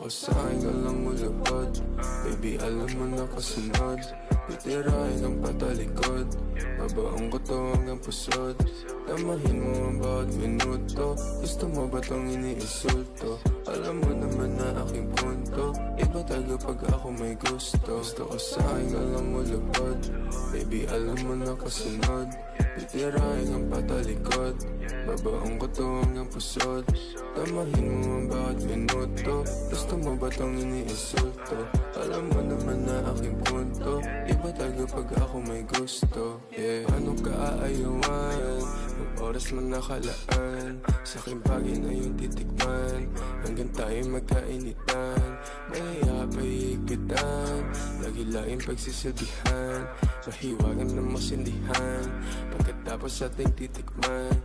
ko sa'kin ka lang mulupad. Baby, alam mo na kasunod. Titirahin kang patalikod. Babaong ko to hanggang pusod. Damahin mo ang bawat minuto. Gusto mo ba tong iniinsulto? Alam mo naman na aking punto. Iba tayo pag ako may gusto. Gusto ko sa'kin ka lang mulupad. Baby, alam mo na kasunod. Titirahin kang patalikod. Babaong ko to hanggang pusod. Damahin mo ang bawat minuto. Gusto mo ba tong iniinsulto? Alam mo naman na aking punto. Iba tayo pag ako may gusto. Yeah. Paano ka aayawan? Ang oras man nakalaan. Sa aking bagay na yung titikman. Hanggang tayo magkainitan. Mahiya pa higpitan. Lagi laing pagsisilbihan. Mahiwagan na masindihan. Pagkatapos ating titikman.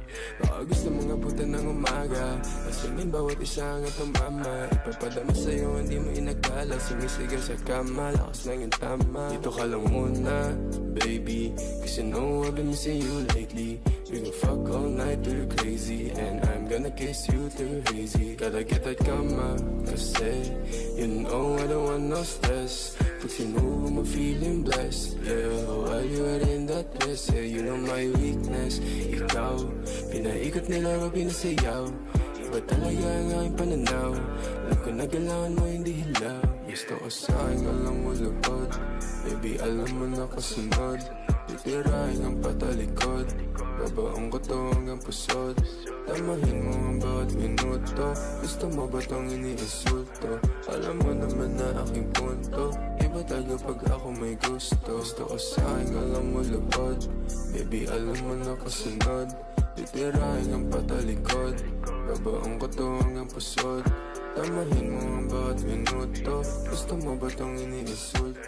Baka gusto mong abutan ng umaga. Masingin bawat isa hanggang tumama. Ipapadama sa'yo hindi mo inagkala. Sumisigaw sa kama, lakas lang yung tama. Dito ka lang muna, baby. Cause you know I've been missing you lately. We gon' fuck all night till you're crazy. And I'm gonna kiss you till you're hazy. Gotta get that kama, kasi you know I don't want no stress. Pag sinubo mo feeling blessed. Yeah, while you are in that dress. Yeah, you know my weakness. Ikaw, pinaikot nila o pinasayaw. Iba talaga ang aking pananaw. Alam ko na galawan mo hindi hilaw. Gusto ko sa'kin ka lang mulupad. Baby, alam mo na kasunod. Titirahin ang patalikod. Babaong ko to hanggang pusod. Damahin mo ang bawat minuto. Gusto mo ba tong iniinsulto? Alam mo naman na aking punto. Iba tayo pag ako may gusto. Gusto ko sa'kin ka lang mulupad. Baby, alam mo na kasunod. Titirahin ang patalikod. Babaong ko to hanggang pusod. Damahin mo ang bawat minuto. Gusto mo ba tong iniinsulto?